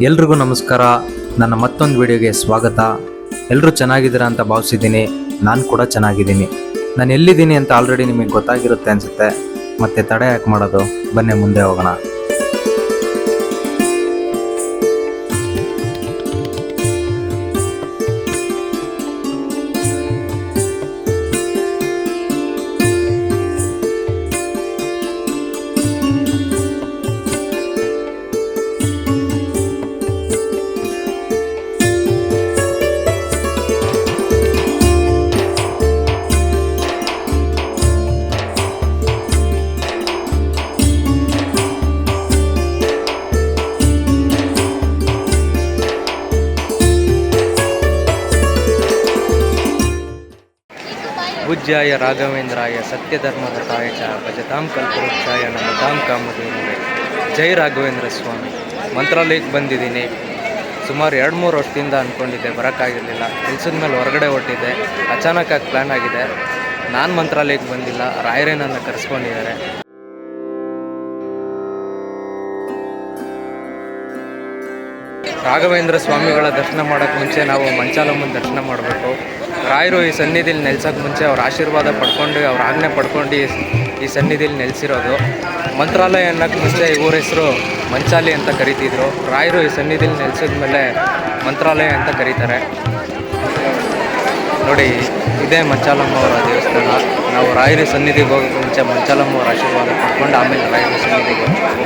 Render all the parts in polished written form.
ಎಲ್ರಿಗೂ ನಮಸ್ಕಾರ. ನನ್ನ ಮತ್ತೊಂದು ವಿಡಿಯೋಗೆ ಸ್ವಾಗತ. ಎಲ್ಲರೂ ಚೆನ್ನಾಗಿದ್ದೀರಾ ಅಂತ ಭಾವಿಸಿದ್ದೀನಿ. ನಾನು ಕೂಡ ಚೆನ್ನಾಗಿದ್ದೀನಿ. ನಾನು ಎಲ್ಲಿದ್ದೀನಿ ಅಂತ ಆಲ್ರೆಡಿ ನಿಮಗೆ ಗೊತ್ತಾಗಿರುತ್ತೆ ಅನಿಸುತ್ತೆ. ಮತ್ತೆ ತಡೆ ಯಾಕೆ ಮಾಡೋದು, ಬನ್ನಿ ಮುಂದೆ ಹೋಗೋಣ. ಪೂಜ್ಯಾಯ ರಾಘವೇಂದ್ರಾಯ ಸತ್ಯಧರ್ಮರತಾಯ ಚ ಭಜತಾಂ ಕಲ್ಪವೃಕ್ಷಾಯ ನಮತಾಂ ಕಾಮಧೇನವೇ. ಜೈ ರಾಘವೇಂದ್ರ ಸ್ವಾಮಿ. ಮಂತ್ರಾಲಯಕ್ಕೆ ಬಂದಿದ್ದೀನಿ. ಸುಮಾರು 2-3 ವರ್ಷದಿಂದ ಅಂದ್ಕೊಂಡಿದ್ದೆ, ಬರೋಕ್ಕಾಗಿರಲಿಲ್ಲ. ಕೆಲಸದ ಮೇಲೆ ಹೊರಗಡೆ ಹೊರಟಿದ್ದೆ. ಅಚಾನಕ್ಕಾಗಿ ಪ್ಲ್ಯಾನ್ ಆಗಿದೆ. ನಾನು ಮಂತ್ರಾಲಯಕ್ಕೆ ಬಂದಿಲ್ಲ, ರಾಯರೇ ನನ್ನ ಕರೆಸ್ಕೊಂಡಿದ್ದಾರೆ. ರಾಘವೇಂದ್ರ ಸ್ವಾಮಿಗಳ ದರ್ಶನ ಮಾಡೋಕ್ಕೆ ಮುಂಚೆ ನಾವು ಮಂಚಾಲಮ್ಮನ ದರ್ಶನ ಮಾಡಬೇಕು. ರಾಯರು ಈ ಸನ್ನಿಧಿಲಿ ನೆಲೆಸೋಕ್ಕೆ ಮುಂಚೆ ಅವ್ರ ಆಶೀರ್ವಾದ ಪಡ್ಕೊಂಡು, ಅವ್ರ ಆಜ್ಞೆ ಪಡ್ಕೊಂಡು ಈ ಸನ್ನಿಧಿಲಿ ನೆಲೆಸಿರೋದು. ಮಂತ್ರಾಲಯ ಅನ್ನೋಕ್ಕೆ ಮುಂಚೆ ಊರ ಹೆಸರು ಮಂಚಾಲಿ ಅಂತ ಕರಿತಿದ್ರು. ರಾಯರು ಈ ಸನ್ನಿಧಿಲಿ ನೆಲೆಸಿದ ಮೇಲೆ ಮಂತ್ರಾಲಯ ಅಂತ ಕರೀತಾರೆ. ನೋಡಿ, ಇದೇ ಮಂಚಾಲಮ್ಮ ಅವರ ದೇವಸ್ಥಾನ. ನಾವು ರಾಯರ ಸನ್ನಿಧಿಗೆ ಹೋಗೋಕ್ಕೆ ಮುಂಚೆ ಮಂಚಾಲಮ್ಮ ಅವರ ಆಶೀರ್ವಾದ ಪಡ್ಕೊಂಡು ಆಮೇಲೆ ರಾಯರ ಸನ್ನಿಧಿಗೆ ಹೋಗ್ಬೇಕು.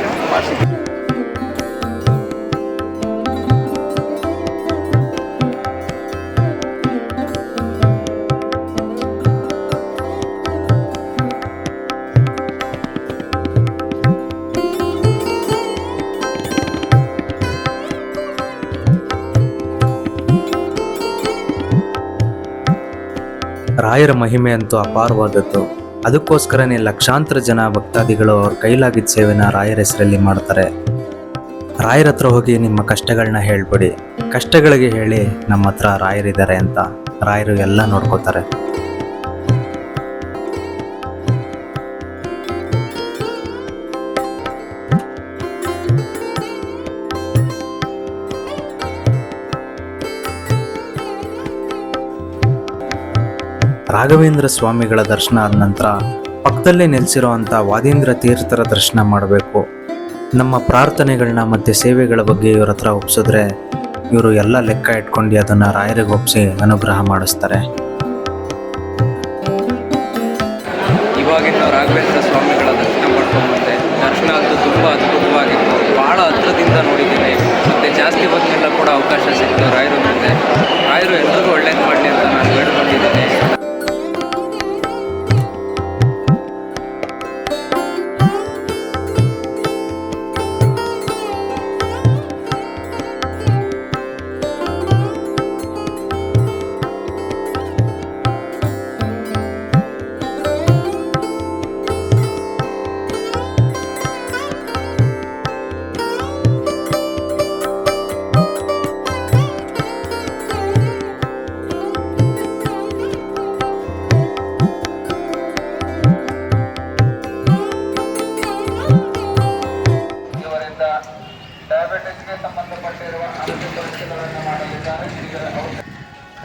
ರಾಯರ ಮಹಿಮೆ ಅಂತೂ ಅಪಾರವಾದದ್ದು. ಅದಕ್ಕೋಸ್ಕರನೇ ಲಕ್ಷಾಂತರ ಜನ ಭಕ್ತಾದಿಗಳು ಅವ್ರ ಕೈಲಾಗಿದ್ದ ಸೇವೆನ ರಾಯರ ಹೆಸರಲ್ಲಿ ಮಾಡ್ತಾರೆ. ರಾಯರ ಹತ್ರ ಹೋಗಿ ನಿಮ್ಮ ಕಷ್ಟಗಳನ್ನ ಹೇಳ್ಬಿಡಿ. ಕಷ್ಟಗಳಿಗೆ ಹೇಳಿ ನಮ್ಮ ಹತ್ರ ರಾಯರಿದ್ದಾರೆ ಅಂತ. ರಾಯರು ಎಲ್ಲ ನೋಡ್ಕೋತಾರೆ. ರಾಘವೇಂದ್ರ ಸ್ವಾಮಿಗಳ ದರ್ಶನ ಆದ ನಂತರ ಪಕ್ಕದಲ್ಲೇ ನೆಲೆಸಿರೋ ಅಂಥ ವಾದೀಂದ್ರ ತೀರ್ಥರ ದರ್ಶನ ಮಾಡಬೇಕು. ನಮ್ಮ ಪ್ರಾರ್ಥನೆಗಳನ್ನ ಮತ್ತು ಸೇವೆಗಳ ಬಗ್ಗೆ ಇವ್ರ ಹತ್ರ ಒಪ್ಸಿದ್ರೆ ಇವರು ಎಲ್ಲ ಲೆಕ್ಕ ಇಟ್ಕೊಂಡು ಅದನ್ನು ರಾಯರಿಗೆ ಒಪ್ಪಿಸಿ ಅನುಗ್ರಹ ಮಾಡಿಸ್ತಾರೆ. ಇವಾಗಿನ ರಾಘವೇಂದ್ರ ಸ್ವಾಮಿಗಳ ದರ್ಶನ ಮಾಡ್ಕೊಂಡ್ಬಂದೆ. ದರ್ಶನ ಅಂತೂ ತುಂಬ ಅದ್ಭುತವಾಗಿತ್ತು. ಭಾಳ ಹತ್ರದಿಂದ ನೋಡಿದ್ದೀನಿ. ಮತ್ತು ಜಾಸ್ತಿ ಹೊತ್ತಿಗೆಲ್ಲ ಕೂಡ ಅವಕಾಶ ಸಿಕ್ತು ರಾಯರು ಮುಂದೆ. ರಾಯರು ಎಲ್ರಿಗೂ ಒಳ್ಳೇದು ಮಾಡಲಿ ಅಂತ ನಾನು ಬೇಡ್ಕೊಂಡಿದ್ದೀನಿ.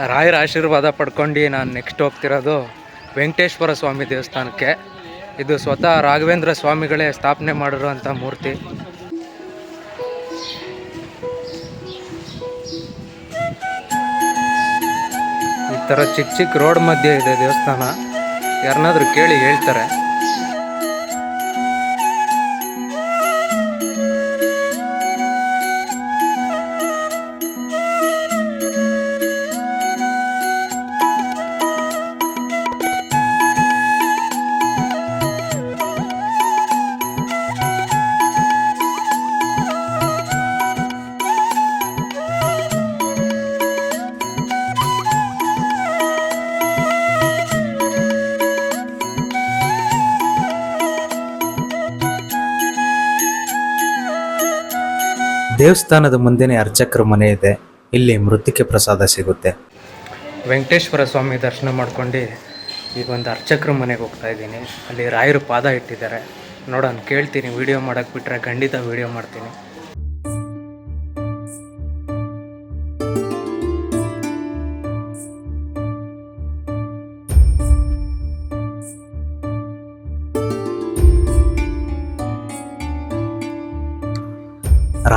ರಾಯರ ಆಶೀರ್ವಾದ ಪಡ್ಕೊಂಡು ನಾನು ನೆಕ್ಸ್ಟ್ ಹೋಗ್ತಿರೋದು ವೆಂಕಟೇಶ್ವರ ಸ್ವಾಮಿ ದೇವಸ್ಥಾನಕ್ಕೆ. ಇದು ಸ್ವತಃ ರಾಘವೇಂದ್ರ ಸ್ವಾಮಿಗಳೇ ಸ್ಥಾಪನೆ ಮಾಡಿರುವಂಥ ಮೂರ್ತಿ. ಈ ಥರ ಚಿಕ್ಕ ಚಿಕ್ಕ ರೋಡ್ ಮಧ್ಯೆ ಇದೆ ದೇವಸ್ಥಾನ. ಯಾರನ್ನಾದ್ರೂ ಕೇಳಿ ಹೇಳ್ತಾರೆ. ದೇವಸ್ಥಾನದ ಮುಂದೆನೇ ಅರ್ಚಕರ ಮನೆ ಇದೆ. ಇಲ್ಲಿ ಮೃತ್ತಿಕೆ ಪ್ರಸಾದ ಸಿಗುತ್ತೆ. ವೆಂಕಟೇಶ್ವರ ಸ್ವಾಮಿ ದರ್ಶನ ಮಾಡ್ಕೊಂಡು ಈಗ ಒಂದು ಅರ್ಚಕರ ಮನೆಗೆ ಹೋಗ್ತಾ ಇದ್ದೀನಿ. ಅಲ್ಲಿ ರಾಯರು ಪಾದ ಇಟ್ಟಿದ್ದಾರೆ. ನೋಡೋಣ, ಕೇಳ್ತೀನಿ. ವಿಡಿಯೋ ಮಾಡೋಕ್ಕೆ ಬಿಟ್ಟರೆ ಖಂಡಿತ ವಿಡಿಯೋ ಮಾಡ್ತೀನಿ.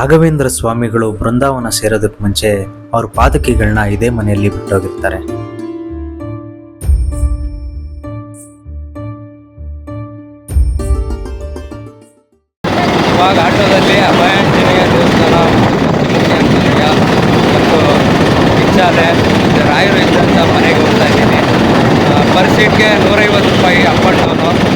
ರಾಘವೇಂದ್ರ ಸ್ವಾಮಿಗಳು ಬೃಂದಾವನ ಸೇರೋದಕ್ಕೆ ಮುಂಚೆ ಅವ್ರ ಪಾದಕಿಗಳನ್ನ ಇದೇ ಮನೆಯಲ್ಲಿ ಬಿಟ್ಟೋಗಿರ್ತಾರೆ. ಇವಾಗ ಆಟೋದಲ್ಲಿ ಅಭಯಾಂಜನೇಯ ದೇವಸ್ಥಾನ, ಪಂಚಮುಖಿ ಆಂಜನೇಯ ಮತ್ತು ಬಿಚ್ಚಾಲೆ ರಾಯರು ಇದ್ದಂಥ ಮನೆಗೆ ಹೋಗ್ತಾ ಇದ್ದೀನಿ. ಪರ್ ಸೀಟ್ಗೆ 150 ರೂಪಾಯಿ ಅಪ್ ಆ್ಯಂಡ್ ಡೌನು.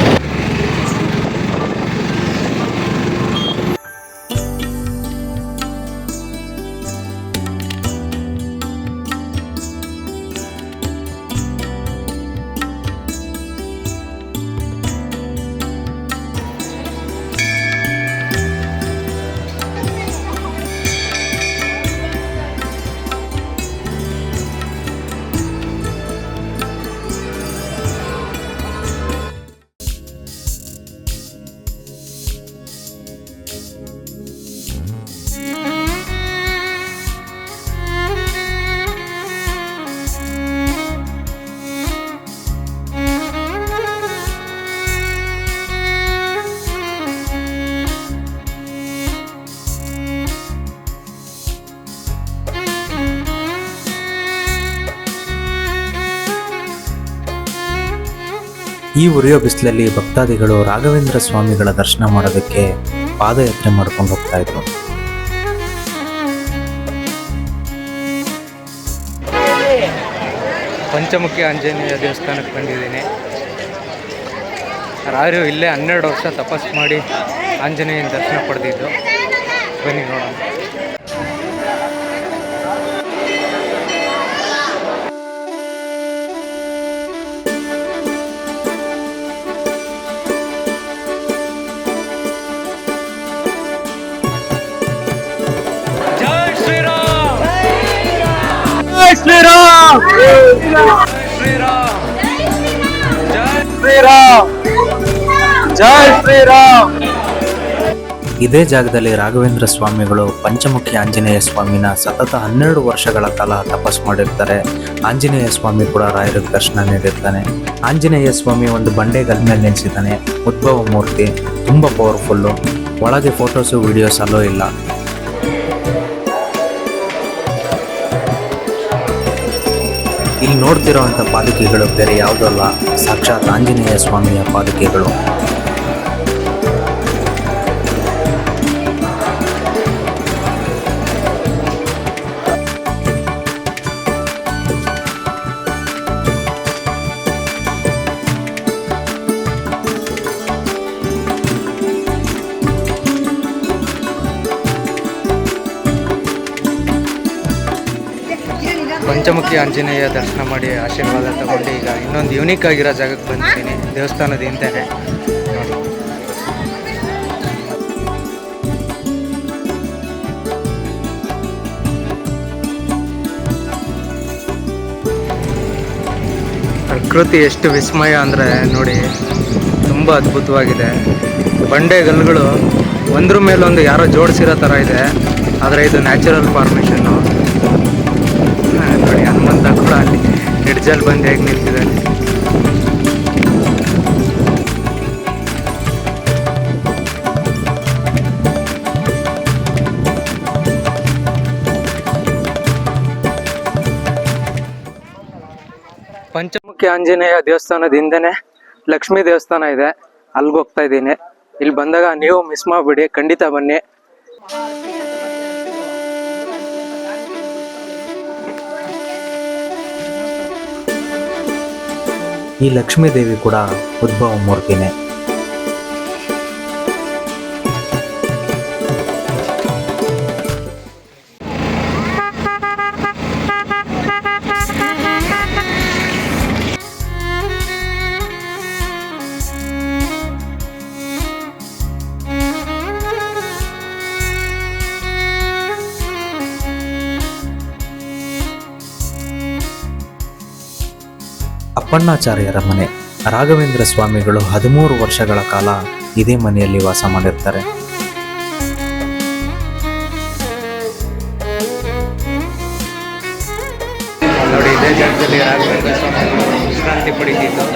ಈ ಉರಿಯೋ ಬಿಸಿಲಲ್ಲಿ ಭಕ್ತಾದಿಗಳು ರಾಘವೇಂದ್ರ ಸ್ವಾಮಿಗಳ ದರ್ಶನ ಮಾಡೋದಕ್ಕೆ ಪಾದಯಾತ್ರೆ ಮಾಡ್ಕೊಂಡು ಹೋಗ್ತಾ ಇದ್ರು. ಪಂಚಮುಖಿ ಆಂಜನೇಯ ದೇವಸ್ಥಾನಕ್ಕೆ ಬಂದಿದ್ದೀನಿ. ರಾಯರು ಇಲ್ಲೇ 12 ವರ್ಷ ತಪಸ್ಸು ಮಾಡಿ ಆಂಜನೇಯನ ದರ್ಶನ ಪಡೆದಿದ್ದು. ಬನ್ನಿ ನೋಡೋಣ. ಶ್ರೀರಾಮ್ ಶ್ರೀರಾಮ್ ಶ್ರೀರಾಮ್ ಜೈ ಶ್ರೀರಾಮ್. ಇದೇ ಜಾಗದಲ್ಲಿ ರಾಘವೇಂದ್ರ ಸ್ವಾಮಿಗಳು ಪಂಚಮುಖಿ ಆಂಜನೇಯ ಸ್ವಾಮಿನ ಸತತ 12 ವರ್ಷಗಳ ಕಾಲ ತಪಸ್ಸು ಮಾಡಿರ್ತಾರೆ. ಆಂಜನೇಯ ಸ್ವಾಮಿ ಕೂಡ ರಾಯರಿಗೆ ದರ್ಶನ ನೀಡಿರ್ತಾನೆ. ಆಂಜನೇಯ ಸ್ವಾಮಿ ಒಂದು ಬಂಡೆಗಲ್ ಮೇಲೆ ನಿಲ್ಲಿಸಿದ್ದಾನೆ. ಉದ್ಭವ ಮೂರ್ತಿ ತುಂಬ ಪವರ್ಫುಲ್ಲು. ಒಳಗೆ ಫೋಟೋಸು ವಿಡಿಯೋಸ್ ಅಲ್ಲೋ ಇಲ್ಲ. ಇಲ್ಲಿ ನೋಡ್ತಿರೋವಂಥ ಪಾದುಕೆಗಳು ಬೇರೆ ಯಾವುದೂ ಅಲ್ಲ, ಸಾಕ್ಷಾತ್ ಆಂಜನೇಯ ಸ್ವಾಮಿಯ ಪಾದುಕೆಗಳು. ಪಂಚಮುಖಿ ಆಂಜನೇಯ ದರ್ಶನ ಮಾಡಿ ಆಶೀರ್ವಾದ ತಗೊಂಡು ಈಗ ಇನ್ನೊಂದು ಯೂನಿಕ್ ಆಗಿರೋ ಜಾಗಕ್ಕೆ ಬಂದಿದ್ದೀನಿ. ದೇವಸ್ಥಾನದ ಹಿಂದೆನೆ ಪ್ರಕೃತಿ ಎಷ್ಟು ವಿಸ್ಮಯ ಅಂದರೆ ನೋಡಿ, ತುಂಬ ಅದ್ಭುತವಾಗಿದೆ. ಬಂಡೆಗಲ್ಲುಗಳು ಒಂದ್ರ ಮೇಲೊಂದು ಯಾರೋ ಜೋಡಿಸಿರೋ ಥರ ಇದೆ, ಆದರೆ ಇದು ನ್ಯಾಚುರಲ್ ಫಾರ್ಮೇಷನ್ನು. ನೋಡಿ, ಹನುಮಂತ ಕೂಡ ಅಲ್ಲಿ ಎಡ್ಜಲ್ಲಿ ಬಂದು ಹೇಗೆ ನಿಂತಿದ್ದಾನೆ. ಪಂಚಮುಖಿ ಆಂಜನೇಯ ದೇವಸ್ಥಾನದ ಹಿಂದೆನೆ ಲಕ್ಷ್ಮೀ ದೇವಸ್ಥಾನ ಇದೆ, ಅಲ್ಲಿಗೆ ಹೋಗ್ತಾ ಇದ್ದೀನಿ. ಇಲ್ಲಿ ಬಂದಾಗ ನೀವು ಮಿಸ್ ಮಾಡಬೇಡಿ, ಖಂಡಿತ ಬನ್ನಿ. ಈ ಲಕ್ಷ್ಮೀ ದೇವಿ ಕೂಡ ಉದ್ಭವ ಮೂರ್ತಿನೇ. ಅಪ್ಪಣ್ಣಾಚಾರ್ಯರ ಮನೆ. ರಾಘವೇಂದ್ರ ಸ್ವಾಮಿಗಳು 13 ವರ್ಷಗಳ ಕಾಲ ಇದೇ ಮನೆಯಲ್ಲಿ ವಾಸ ಮಾಡಿರ್ತಾರೆ. ನೋಡಿ, ಇದೇ ಜಾಗದಲ್ಲಿ ರಾಘವೇಂದ್ರ ಸ್ವಾಮಿಗಳು ವಿಶ್ರಾಂತಿ ಪಡೆದಿದ್ದು.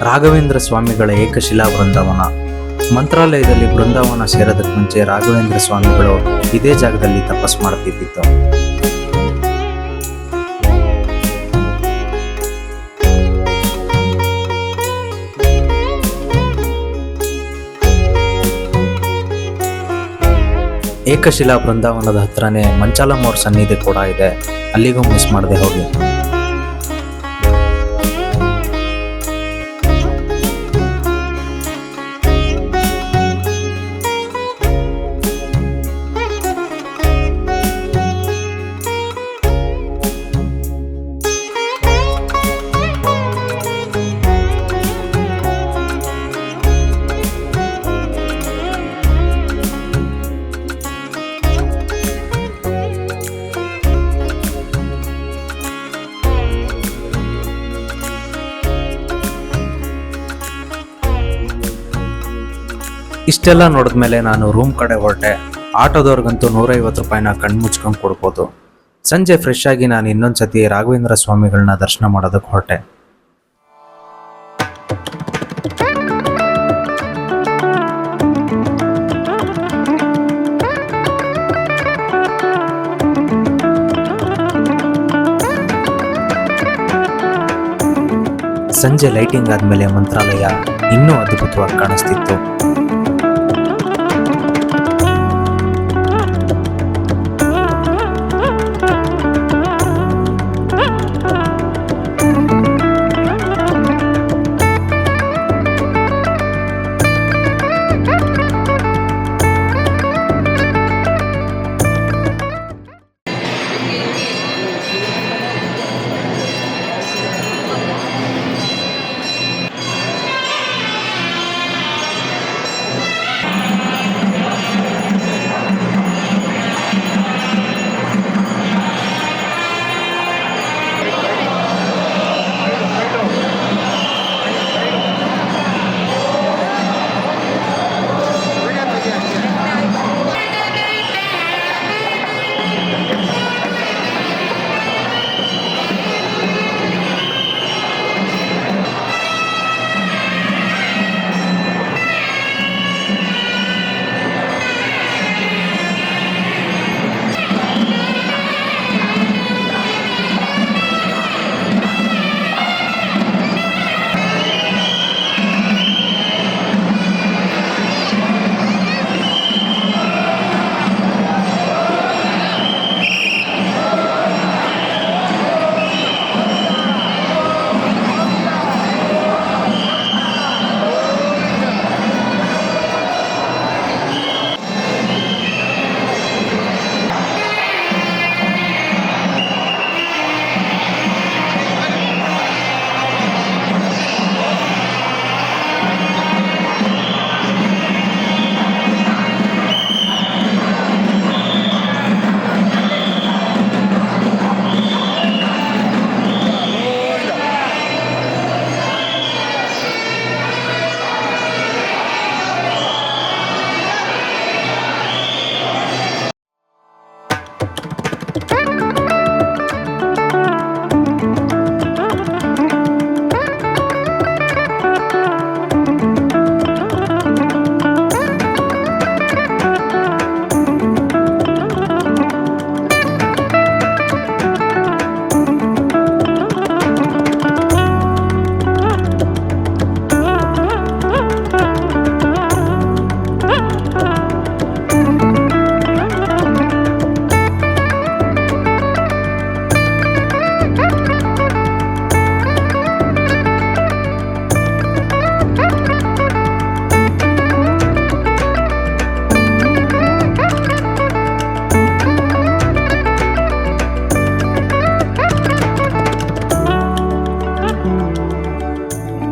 ರಾಘವೇಂದ್ರ ಸ್ವಾಮಿಗಳ ಏಕಶಿಲಾ ಬೃಂದಾವನ. ಮಂತ್ರಾಲಯದಲ್ಲಿ ಬೃಂದಾವನ ಸೇರೋದಕ್ಕೆ ಮುಂಚೆ ರಾಘವೇಂದ್ರ ಸ್ವಾಮಿಗಳು ಇದೇ ಜಾಗದಲ್ಲಿ ತಪಸ್ ಮಾಡ್ತಿದ್ದಿತ್ತು. ಏಕಶಿಲಾ ಬೃಂದಾವನದ ಹತ್ರನೇ ಮಂಚಾಲಮ್ಮವ್ರ ಸನ್ನಿಧಿ ಕೂಡ ಇದೆ, ಅಲ್ಲಿಗೂ ಮಿಸ್ ಮಾಡದೆ ಹೋಗಿ. ಇಷ್ಟೆಲ್ಲ ನೋಡಿದ್ಮೇಲೆ ನಾನು ರೂಮ್ ಕಡೆ ಹೊರಟೆ. ಆಟೋದವ್ರಿಗಂತೂ 150 ರೂಪಾಯಿನ ಕಣ್ಣು ಮುಚ್ಕೊಂಡು ಕೊಡ್ಬೋದು. ಸಂಜೆ ಫ್ರೆಶ್ ಆಗಿ ನಾನು ಇನ್ನೊಂದ್ಸತಿ ರಾಘವೇಂದ್ರ ಸ್ವಾಮಿಗಳನ್ನ ದರ್ಶನ ಮಾಡೋದಕ್ಕೆ ಹೊರಟೆ. ಸಂಜೆ ಲೈಟಿಂಗ್ ಆದ್ಮೇಲೆ ಮಂತ್ರಾಲಯ ಇನ್ನೂ ಅದ್ಭುತವಾಗಿ ಕಾಣಿಸ್ತಿತ್ತು.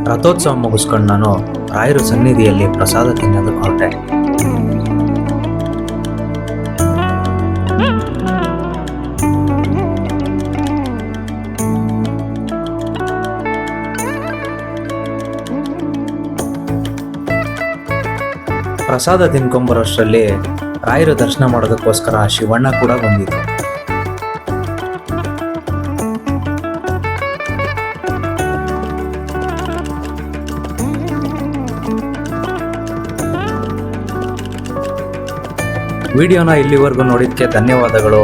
ರಥೋತ್ಸವ ಮುಗಿಸ್ಕೊಂಡು ನಾನು ರಾಯರ ಸನ್ನಿಧಿಯಲ್ಲಿ ಪ್ರಸಾದ ತಿನ್ನೋದಕ್ಕೆ ಹೊರಟೆ. ಪ್ರಸಾದ ತಿನ್ಕೊಂಬರೋಷ್ಟರಲ್ಲಿ ರಾಯರ ದರ್ಶನ ಮಾಡೋದಕ್ಕೋಸ್ಕರ ಶಿವಣ್ಣ ಕೂಡ ಬಂದಿದ್ರು. ವಿಡಿಯೋನ ಇಲ್ಲಿವರೆಗೂ ನೋಡಿದ್ದಕ್ಕೆ ಧನ್ಯವಾದಗಳು.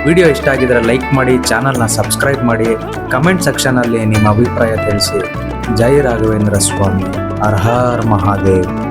ವಿಡಿಯೋ ಇಷ್ಟ ಆಗಿದ್ರೆ ಲೈಕ್ ಮಾಡಿ, ಚಾನಲ್ನ ಸಬ್ಸ್ಕ್ರೈಬ್ ಮಾಡಿ, ಕಮೆಂಟ್ ಸೆಕ್ಷನಲ್ಲಿ ನಿಮ್ಮ ಅಭಿಪ್ರಾಯ ತಿಳಿಸಿ. ಜೈ ರಾಘವೇಂದ್ರ ಸ್ವಾಮಿ. ಹರ ಹರ್ ಮಹಾದೇವ್.